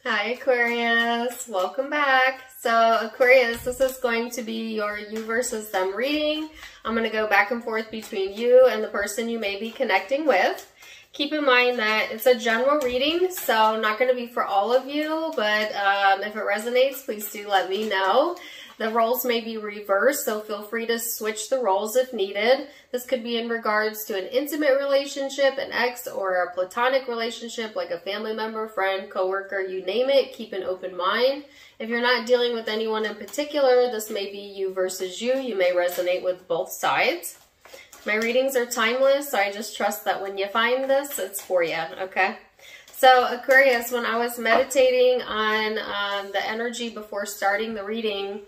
Hi Aquarius, welcome back. So Aquarius, this is going to be your you versus them reading. I'm going to go back and forth between you and the person you may be connecting with. Keep in mind that it's a general reading, so not going to be for all of you, but if it resonates, please do let me know. The roles may be reversed, so feel free to switch the roles if needed. This could be in regards to an intimate relationship, an ex, or a platonic relationship like a family member, friend, coworker, you name it. Keep an open mind. If you're not dealing with anyone in particular, this may be you versus you. You may resonate with both sides. My readings are timeless, so I just trust that when you find this, it's for you, okay? So Aquarius, when I was meditating on the energy before starting the reading,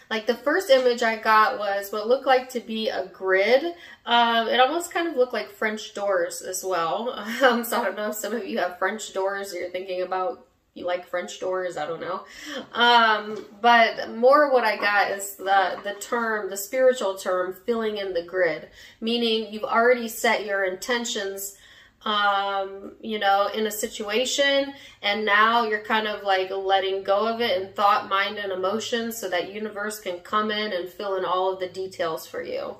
like the first image I got was what looked like to be a grid. It almost kind of looked like French doors as well. So I don't know if some of you have French doors or you're thinking about you like French doors, I don't know. But more what I got is the spiritual term, filling in the grid, meaning you've already set your intentions you know, in a situation, and now you're kind of like letting go of it in thought, mind, and emotion so that universe can come in and fill in all of the details for you.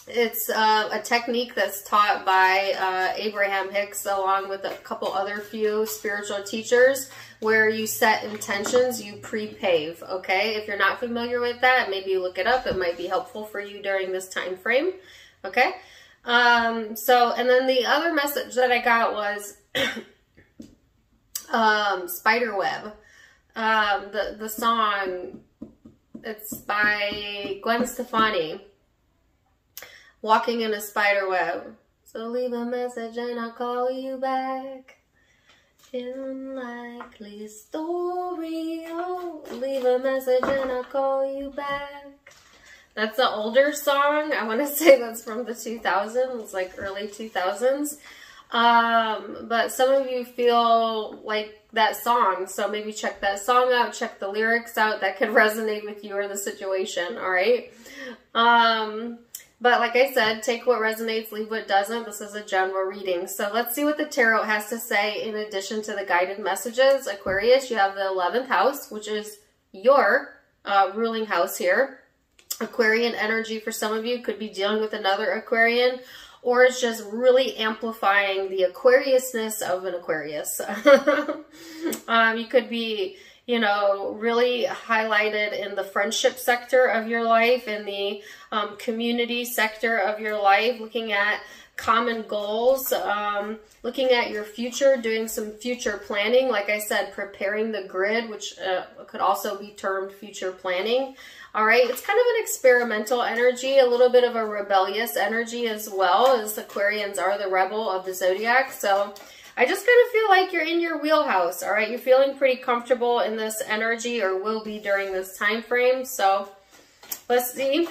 It's a technique that's taught by Abraham Hicks along with a couple other few spiritual teachers, where you set intentions, you pre-pave, okay? If you're not familiar with that, maybe look it up. It might be helpful for you during this time frame, okay? And then the other message that I got was Spiderweb. The song, it's by Gwen Stefani, Walking in a Spiderweb. So leave a message and I'll call you back. Unlikely story, oh, leave a message and I'll call you back. That's an older song. I want to say that's from the 2000s, like early 2000s. But some of you feel like that song, so maybe check that song out, check the lyrics out. That could resonate with you or the situation, all right? But like I said, take what resonates, leave what doesn't. This is a general reading. So let's see what the tarot has to say in addition to the guided messages. Aquarius, you have the 11th house, which is your ruling house here. Aquarian energy for some of you could be dealing with another Aquarian, or it's just really amplifying the Aquariusness of an Aquarius. You could be, you know, really highlighted in the friendship sector of your life, in the community sector of your life, looking at common goals, looking at your future, doing some future planning. Like I said, preparing the grid, which could also be termed future planning. All right, it's kind of an experimental energy, a little bit of a rebellious energy as well, as Aquarians are the rebel of the zodiac. So I just kind of feel like you're in your wheelhouse, all right? You're feeling pretty comfortable in this energy, or will be during this time frame. So let's see.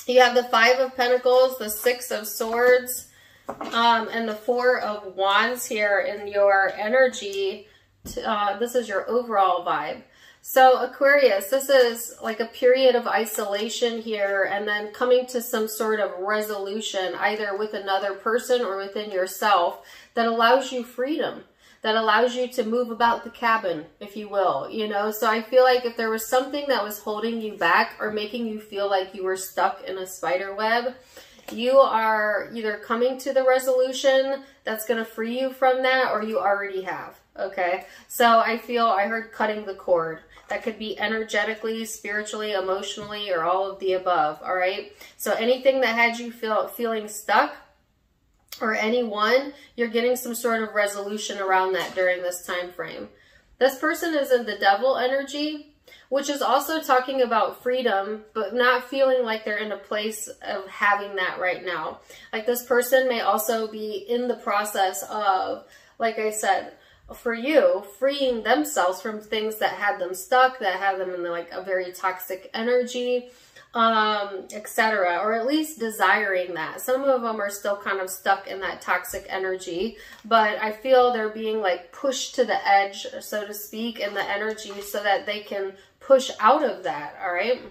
You have the 5 of Pentacles, the 6 of Swords, and the 4 of Wands here in your energy. This is your overall vibe. So Aquarius, this is like a period of isolation here, and then coming to some sort of resolution, either with another person or within yourself, that allows you freedom, that allows you to move about the cabin, if you will, you know? So I feel like if there was something that was holding you back or making you feel like you were stuck in a spider web, you are either coming to the resolution that's going to free you from that, or you already have, okay? So I heard cutting the cord. That could be energetically, spiritually, emotionally, or all of the above, all right? So anything that had you feeling stuck, or anyone, you're getting some sort of resolution around that during this time frame. This person is in the devil energy, which is also talking about freedom, but not feeling like they're in a place of having that right now. Like this person may also be in the process of, like I said, for you, freeing themselves from things that had them stuck, that had them in like a very toxic energy, etc., or at least desiring that. Some of them are still kind of stuck in that toxic energy, but I feel they're being like pushed to the edge, so to speak, in the energy so that they can push out of that, all right?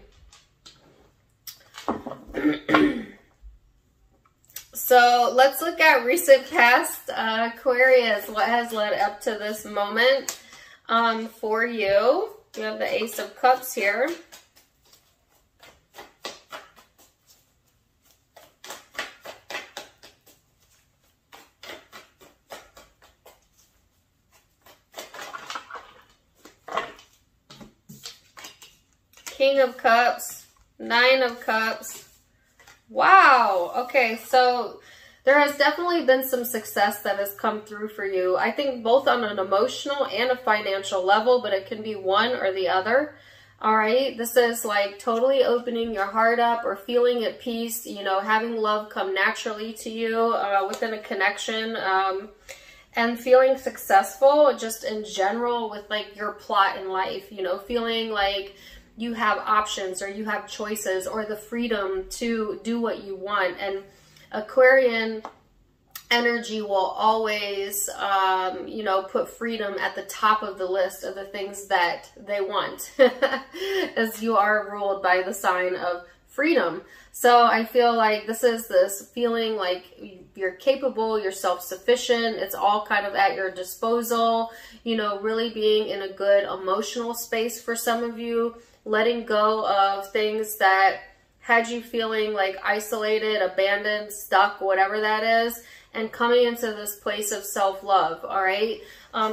So let's look at recent past Aquarius. What has led up to this moment for you? You have the Ace of Cups here. King of Cups, Nine of Cups. Wow. Okay, so there has definitely been some success that has come through for you. I think both on an emotional and a financial level, but it can be one or the other. All right, this is like totally opening your heart up or feeling at peace, you know, having love come naturally to you within a connection, and feeling successful just in general with like your plot in life, you know, feeling like you have options or you have choices or the freedom to do what you want. And Aquarian energy will always, you know, put freedom at the top of the list of the things that they want, as you are ruled by the sign of freedom. So I feel like this is this feeling like you're capable, you're self-sufficient, it's all kind of at your disposal, you know, really being in a good emotional space for some of you, letting go of things that had you feeling like isolated, abandoned, stuck, whatever that is, and coming into this place of self-love, all right?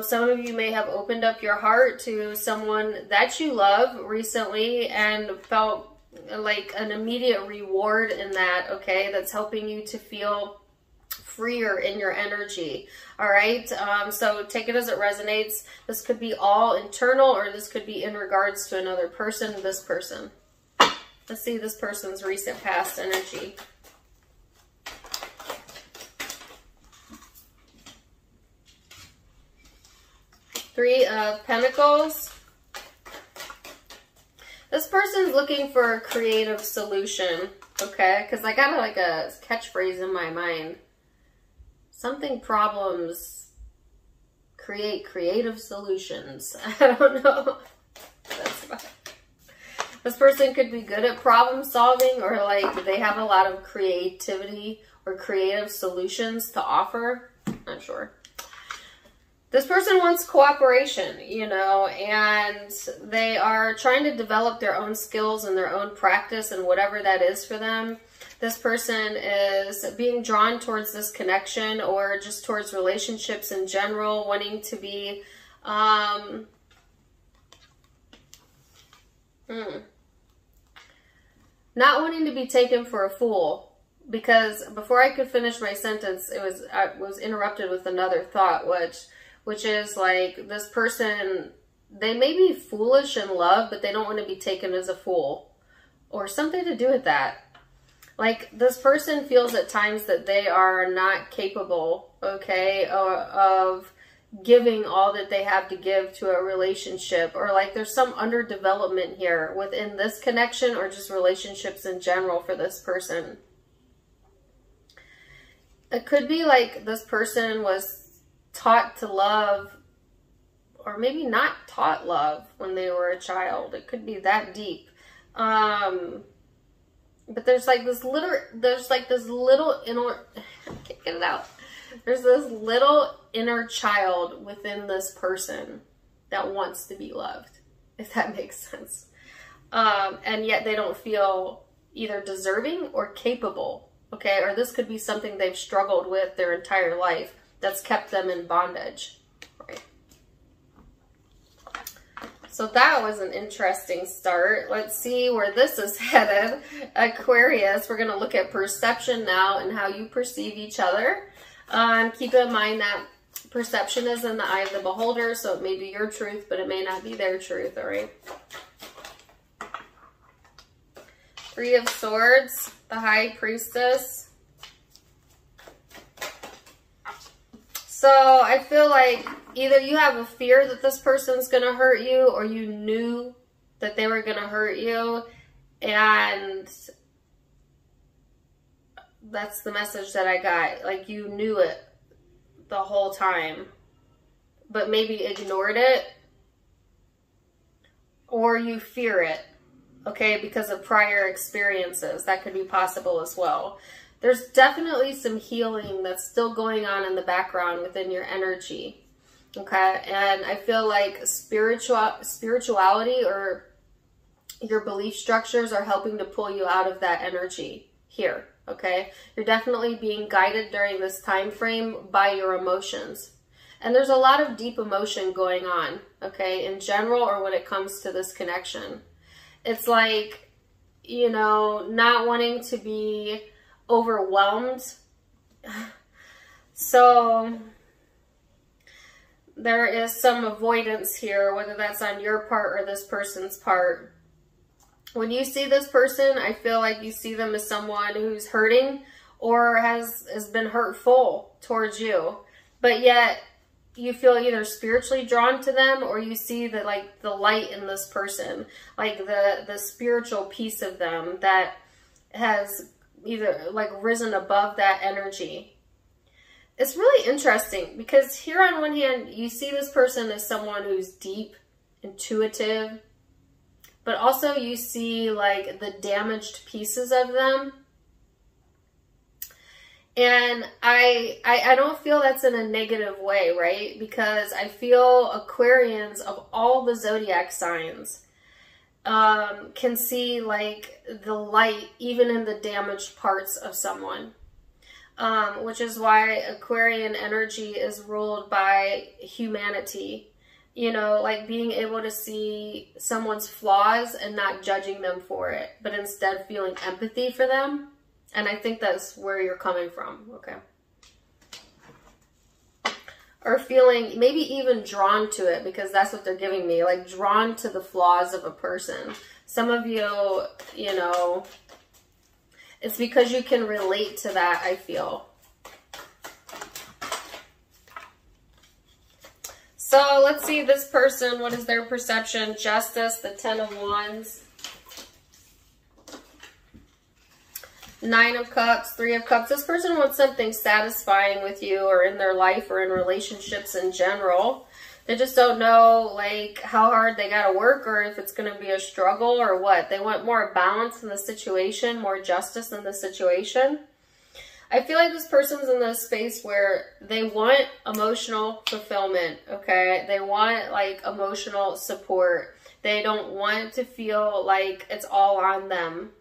Some of you may have opened up your heart to someone that you love recently and felt like an immediate reward in that, okay? That's helping you to feel freer in your energy, all right? So take it as it resonates. This could be all internal, or this could be in regards to another person, this person. Let's see this person's recent past energy. Three of Pentacles. This person's looking for a creative solution, okay? Because I got like a catchphrase in my mind. Something problems create creative solutions. I don't know. That's fine. This person could be good at problem solving, or like they have a lot of creativity or creative solutions to offer. Not sure. This person wants cooperation, you know, and they are trying to develop their own skills and their own practice and whatever that is for them. This person is being drawn towards this connection or just towards relationships in general, wanting to be, not wanting to be taken for a fool, because before I could finish my sentence, I was interrupted with another thought, which is like this person, they may be foolish in love, but they don't want to be taken as a fool, or something to do with that. Like this person feels at times that they are not capable, okay, of giving all that they have to give to a relationship, or like there's some underdevelopment here within this connection or just relationships in general for this person. It could be like this person was taught to love, or maybe not taught love when they were a child. It could be that deep. But there's like this little, inner, I can't get it out. There's this little inner child within this person that wants to be loved, if that makes sense. And yet they don't feel either deserving or capable, okay? Or this could be something they've struggled with their entire life that's kept them in bondage, right? So that was an interesting start. Let's see where this is headed. Aquarius, we're going to look at perception now and how you perceive each other. Keep in mind that perception is in the eye of the beholder, so it may be your truth, but it may not be their truth, all right? Three of Swords, the High Priestess. So I feel like either you have a fear that this person's going to hurt you, or you knew that they were going to hurt you, and that's the message that I got. Like you knew it the whole time, but maybe ignored it, or you fear it, okay, because of prior experiences. That could be possible as well. There's definitely some healing that's still going on in the background within your energy. Okay, and I feel like spirituality or your belief structures are helping to pull you out of that energy here. Okay, you're definitely being guided during this time frame by your emotions. And there's a lot of deep emotion going on, okay, in general or when it comes to this connection. It's like, you know, not wanting to be overwhelmed. So there is some avoidance here, whether that's on your part or this person's part. When you see this person, I feel like you see them as someone who's hurting or has been hurtful towards you. But yet you feel either spiritually drawn to them, or you see the light in this person, like the spiritual piece of them that has either like risen above that energy. It's really interesting because here on one hand, you see this person as someone who's deep, intuitive, but also you see like the damaged pieces of them. And I don't feel that's in a negative way, right? Because I feel Aquarians of all the zodiac signs can see like the light even in the damaged parts of someone. Which is why Aquarian energy is ruled by humanity. You know, like being able to see someone's flaws and not judging them for it, but instead feeling empathy for them. And I think that's where you're coming from, okay? Or feeling maybe even drawn to it, because that's what they're giving me, like drawn to the flaws of a person. Some of you, you know, it's because you can relate to that, I feel. So let's see this person. What is their perception? Justice, the 10 of Wands. 9 of Cups, 3 of Cups. This person wants something satisfying with you or in their life or in relationships in general. They just don't know like how hard they got to work or if it's going to be a struggle or what. They want more balance in the situation, more justice in the situation. I feel like this person's in this space where they want emotional fulfillment, okay? They want like emotional support. They don't want to feel like it's all on them.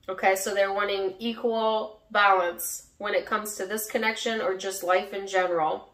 Okay, so they're wanting equal balance when it comes to this connection or just life in general.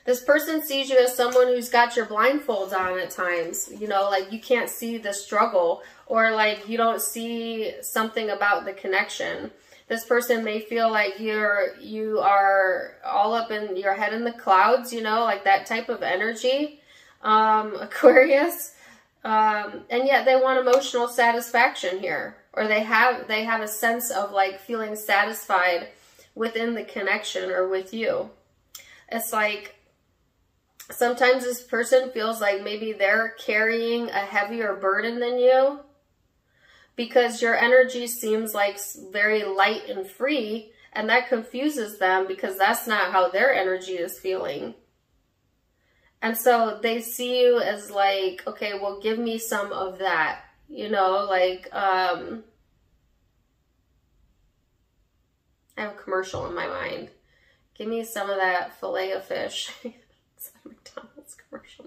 This person sees you as someone who's got your blindfolds on at times. You know, like you can't see the struggle or like you don't see something about the connection. This person may feel like you are all up in your head in the clouds, you know, like that type of energy, Aquarius. And yet they want emotional satisfaction here. Or they have a sense of like feeling satisfied within the connection or with you. It's like sometimes this person feels like maybe they're carrying a heavier burden than you because your energy seems like very light and free, and that confuses them because that's not how their energy is feeling. And so they see you as like, okay, well, give me some of that. You know, like, I have a commercial in my mind. Give me some of that fillet of fish. It's a McDonald's commercial.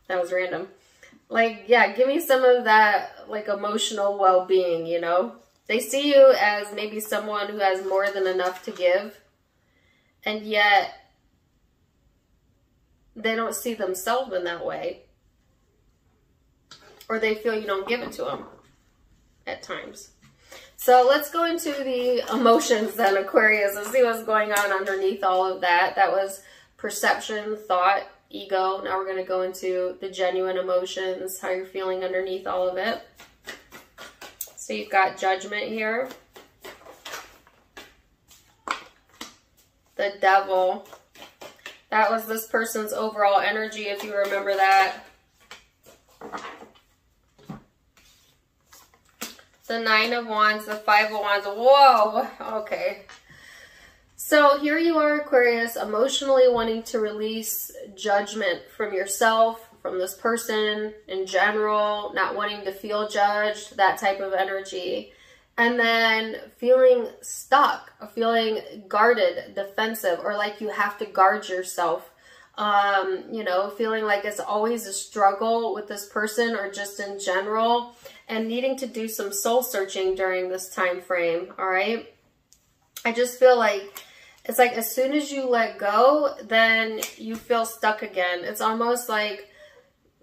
That was random. Like, yeah, give me some of that, like, emotional well-being, you know? They see you as maybe someone who has more than enough to give, and yet they don't see themselves in that way. Or they feel you don't give it to them at times. So let's go into the emotions then, Aquarius. Let's see what's going on underneath all of that. That was perception, thought, ego. Now we're going to go into the genuine emotions, how you're feeling underneath all of it. So you've got judgment here. The devil. That was this person's overall energy, if you remember that. The 9 of Wands, the 5 of Wands. Whoa, okay. So here you are, Aquarius, emotionally wanting to release judgment from yourself, from this person in general, not wanting to feel judged, that type of energy. And then feeling stuck, feeling guarded, defensive, or like you have to guard yourself. You know, feeling like it's always a struggle with this person or just in general, and needing to do some soul searching during this time frame, all right? I just feel like it's like as soon as you let go, then you feel stuck again. It's almost like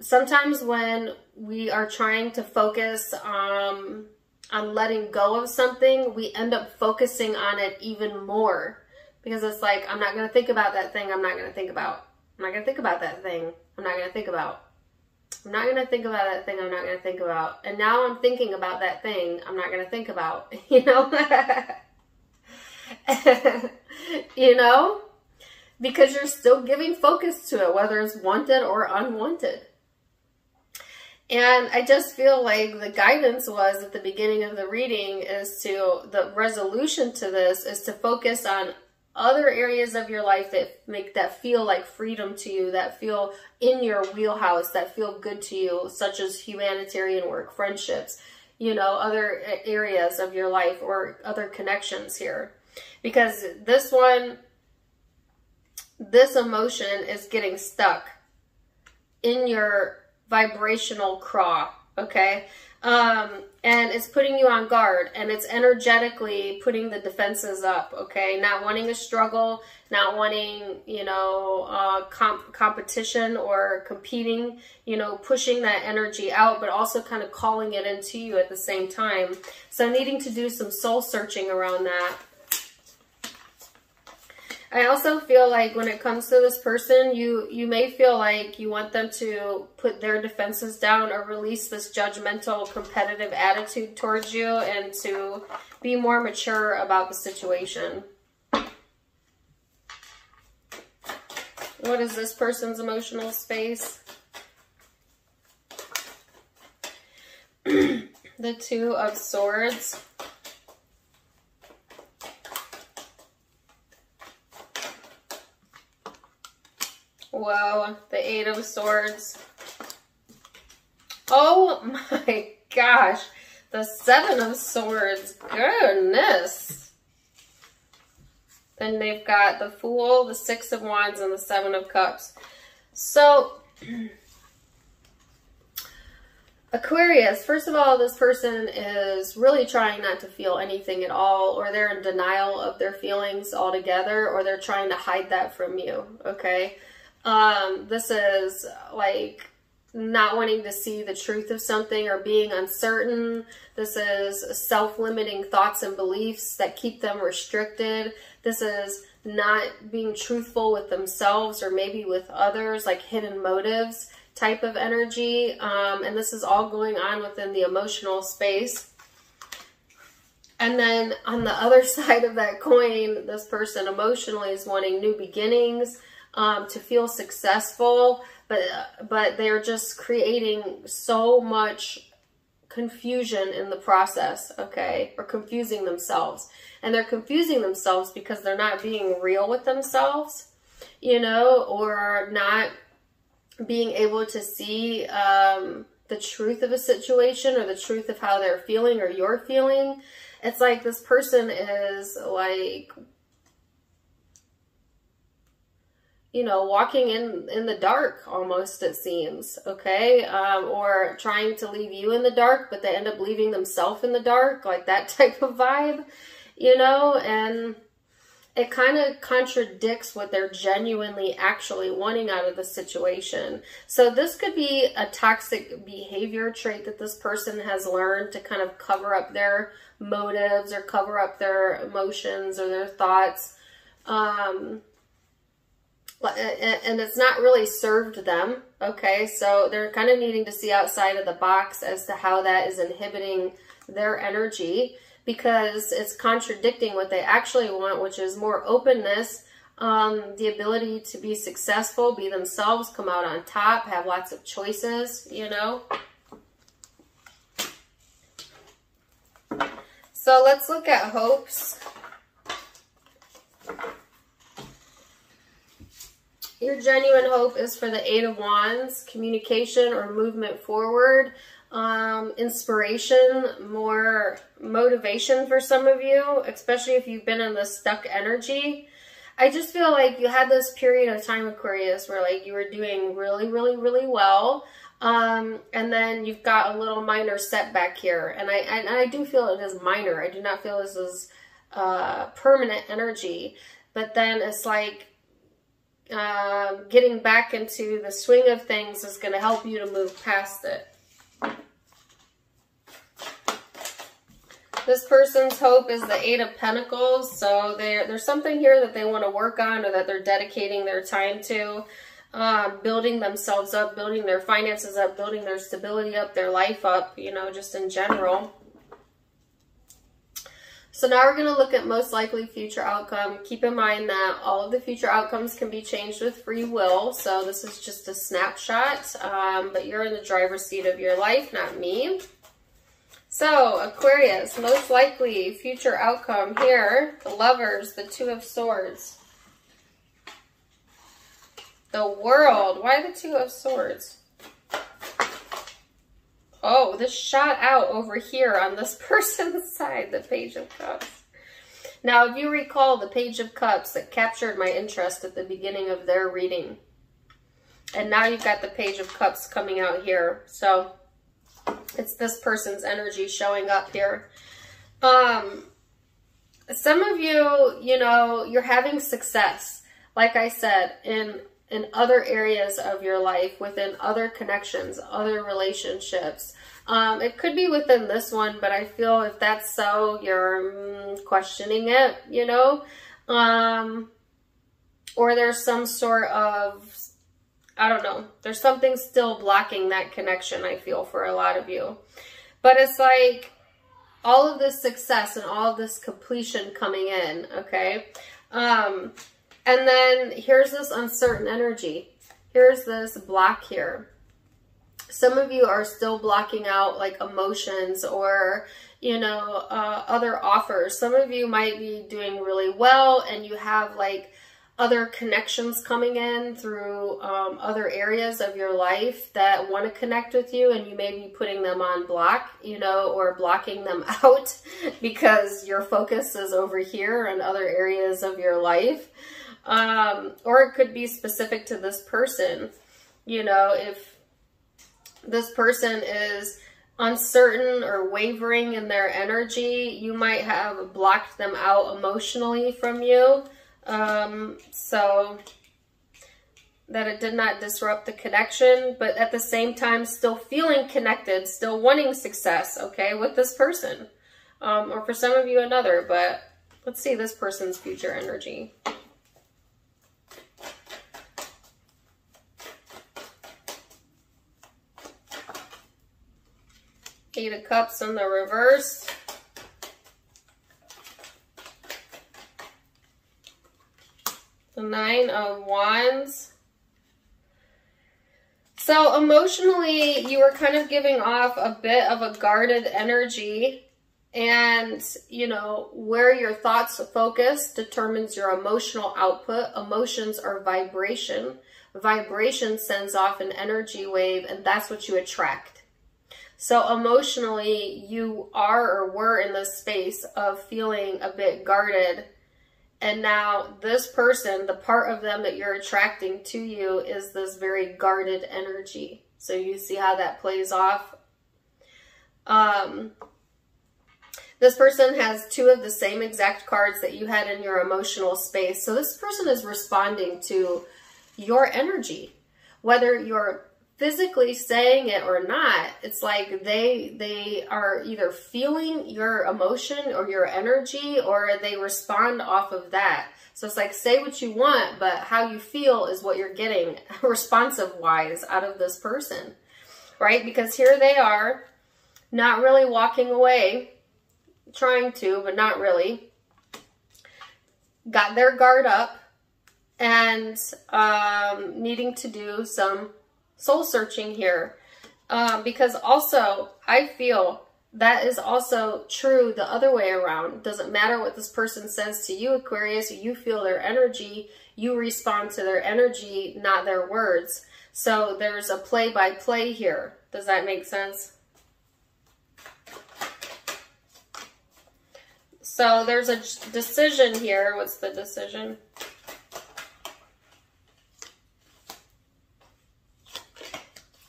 sometimes when we are trying to focus on letting go of something, we end up focusing on it even more, because it's like, I'm not going to think about that thing. I'm not going to think about. I'm not going to think about that thing. I'm not going to think about. I'm not going to think about that thing. I'm not going to think about. And now I'm thinking about that thing I'm not going to think about, you know? You know? Because you're still giving focus to it, whether it's wanted or unwanted. And I just feel like the guidance was at the beginning of the reading is to, the resolution to this is to focus on other areas of your life that feel like freedom to you, that feel in your wheelhouse, that feel good to you, such as humanitarian work, friendships, you know, other areas of your life or other connections here. Because this emotion is getting stuck in your vibrational craw, okay? And it's putting you on guard, and it's energetically putting the defenses up, okay? Not wanting to struggle, not wanting, you know, competition or competing, you know, pushing that energy out, but also kind of calling it into you at the same time. So needing to do some soul searching around that. I also feel like when it comes to this person, you may feel like you want them to put their defenses down or release this judgmental, competitive attitude towards you and to be more mature about the situation. What is this person's emotional space? The Two of Swords. Whoa, the Eight of Swords. Oh my gosh, the Seven of Swords. Goodness. Then they've got the Fool, the Six of Wands, and the Seven of Cups. So, Aquarius, first of all, this person is really trying not to feel anything at all, or they're in denial of their feelings altogether, or they're trying to hide that from you, okay? This is like not wanting to see the truth of something or being uncertain. This is self-limiting thoughts and beliefs that keep them restricted. This is not being truthful with themselves or maybe with others, like hidden motives type of energy. And this is all going on within the emotional space. And then on the other side of that coin, this person emotionally is wanting new beginnings, to feel successful, but they're just creating so much confusion in the process, okay? Or confusing themselves. And they're confusing themselves because they're not being real with themselves, you know, or not being able to see the truth of a situation or the truth of how they're feeling or you're feeling. It's like this person is like, you know, walking in the dark almost, it seems, okay? Or trying to leave you in the dark, but they end up leaving themselves in the dark, like that type of vibe, you know? And it kind of contradicts what they're genuinely actually wanting out of the situation. So this could be a toxic behavior trait that this person has learned to kind of cover up their motives or cover up their emotions or their thoughts. And it's not really served them, okay? So they're kind of needing to see outside of the box as to how that is inhibiting their energy, because it's contradicting what they actually want, which is more openness, the ability to be successful, be themselves, come out on top, have lots of choices, you know? So let's look at hopes. Your genuine hope is for the Eight of Wands, communication or movement forward. inspiration, more motivation for some of you, especially if you've been in this stuck energy. I just feel like you had this period of time, Aquarius, where like you were doing really, really, really well. And then you've got a little minor setback here. And I do feel it is minor. I do not feel this is permanent energy. But then it's like getting back into the swing of things is going to help you to move past it. This person's hope is the Eight of Pentacles. So there's something here that they want to work on, or that they're dedicating their time to. Building themselves up, building their finances up, building their stability up, their life up, you know, just in general. So now we're going to look at most likely future outcome. Keep in mind that all of the future outcomes can be changed with free will. So this is just a snapshot, but you're in the driver's seat of your life, not me. So, Aquarius, most likely future outcome here, the Lovers, the Two of Swords, the World. Why the Two of Swords? Oh, this shot out over here on this person's side, the Page of Cups. Now, if you recall, the Page of Cups that captured my interest at the beginning of their reading. And now you've got the Page of Cups coming out here. So it's this person's energy showing up here. Some of you, you know, you're having success, like I said, in other areas of your life, within other connections, other relationships. It could be within this one, but I feel if that's so, you're questioning it, you know. Or there's some sort of, I don't know, there's something still blocking that connection, I feel, for a lot of you. But it's like all of this success and all of this completion coming in, okay? And then here's this uncertain energy. Here's this block here. Some of you are still blocking out like emotions or, you know, other offers. Some of you might be doing really well and you have like other connections coming in through other areas of your life that want to connect with you, and you may be putting them on block, you know, or blocking them out because your focus is over here in other areas of your life. Or it could be specific to this person. You know, if this person is uncertain or wavering in their energy, you might have blocked them out emotionally from you. So that it did not disrupt the connection, but at the same time still feeling connected, still wanting success, okay, with this person. Or for some of you another, but let's see this person's future energy. Eight of Cups in the reverse. The Nine of Wands. So emotionally, you were kind of giving off a bit of a guarded energy, and you know, where your thoughts focus determines your emotional output. Emotions are vibration. Vibration sends off an energy wave, and that's what you attract. So emotionally, you are or were in this space of feeling a bit guarded. And now this person, the part of them that you're attracting to you is this very guarded energy. So you see how that plays off. This person has two of the same exact cards that you had in your emotional space. So this person is responding to your energy. Whether you're physically saying it or not, it's like they are either feeling your emotion or your energy, or they respond off of that. So it's like, say what you want, but how you feel is what you're getting responsive wise out of this person, right? Because here they are, not really walking away, trying to, but not really, got their guard up and needing to do some soul searching here, because also I feel that is also true the other way around. Doesn't matter what this person says to you, Aquarius, you feel their energy, you respond to their energy, not their words. So there's a play-by-play here. Does that make sense? So there's a decision here. What's the decision?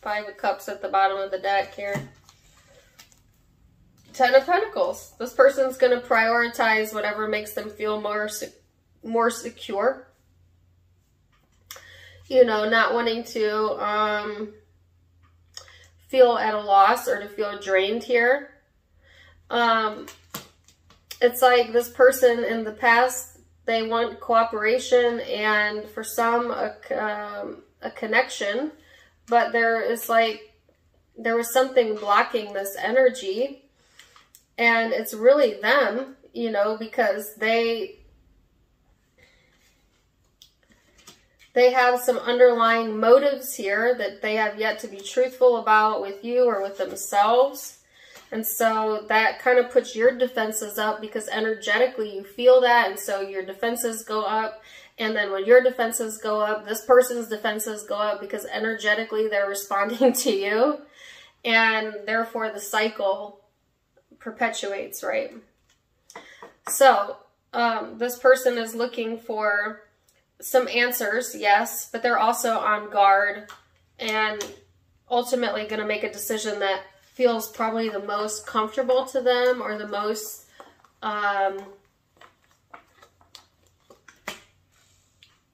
Five of Cups at the bottom of the deck here. Ten of Pentacles. This person's going to prioritize whatever makes them feel more secure. You know, not wanting to feel at a loss or to feel drained here. It's like this person in the past, they want cooperation and for some a connection, but there was something blocking this energy. And it's really them, you know, because they have some underlying motives here that they have yet to be truthful about with you or with themselves. And so that kind of puts your defenses up because energetically you feel that. And so your defenses go up. And then when your defenses go up, this person's defenses go up because energetically they're responding to you. And therefore the cycle perpetuates, right? So this person is looking for some answers, yes, but they're also on guard and ultimately going to make a decision that feels probably the most comfortable to them or the most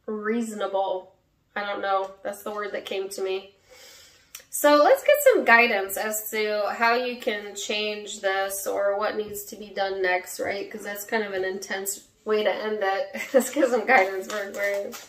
reasonable. I don't know. That's the word that came to me. So let's get some guidance as to how you can change this or what needs to be done next, right? Because that's kind of an intense way to end it. Let's get some guidance for Aquarius.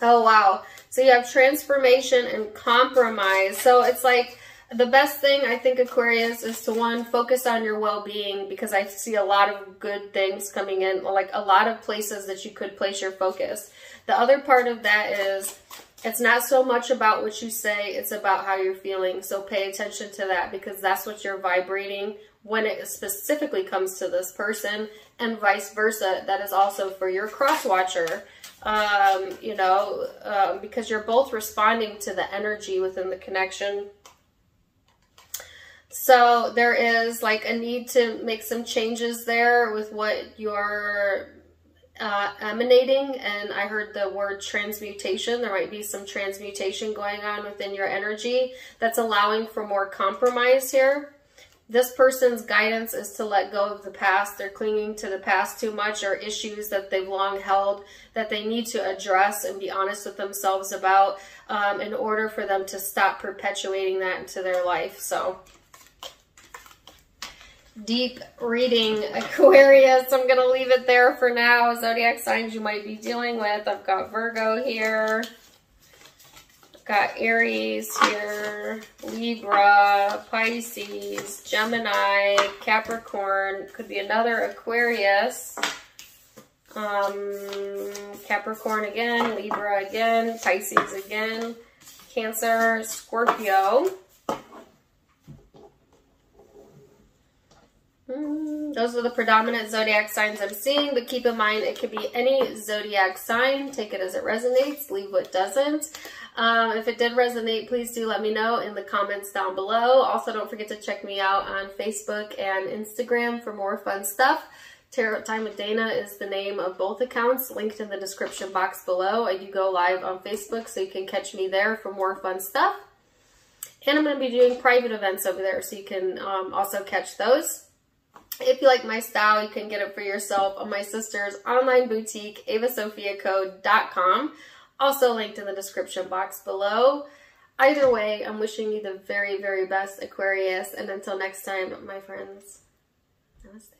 Oh, wow. So you have transformation and compromise. So it's like the best thing, I think, Aquarius, is to, one, focus on your well-being, because I see a lot of good things coming in, like a lot of places that you could place your focus. The other part of that is it's not so much about what you say, it's about how you're feeling. So pay attention to that, because that's what you're vibrating when it specifically comes to this person, and vice versa. That is also for your cross-watcher, you know, because you're both responding to the energy within the connection. So there is like a need to make some changes there with what you're emanating. And I heard the word transmutation. There might be some transmutation going on within your energy that's allowing for more compromise here. This person's guidance is to let go of the past. They're clinging to the past too much, or issues that they've long held that they need to address and be honest with themselves about in order for them to stop perpetuating that into their life. So deep reading, Aquarius. I'm going to leave it there for now. Zodiac signs you might be dealing with. I've got Virgo here. I've got Aries here. Libra, Pisces, Gemini, Capricorn. Could be another Aquarius. Capricorn again. Libra again. Pisces again. Cancer, Scorpio. Those are the predominant zodiac signs I'm seeing, but keep in mind it could be any zodiac sign. Take it as it resonates, leave what doesn't. If it did resonate, please do let me know in the comments down below. Also, don't forget to check me out on Facebook and Instagram for more fun stuff. Tarot Time with Dana is the name of both accounts, linked in the description box below. I do go live on Facebook, so you can catch me there for more fun stuff. And I'm going to be doing private events over there, so you can also catch those. If you like my style, you can get it for yourself on my sister's online boutique, avasophiacode.com. Also linked in the description box below. Either way, I'm wishing you the very, very best, Aquarius. And until next time, my friends, namaste.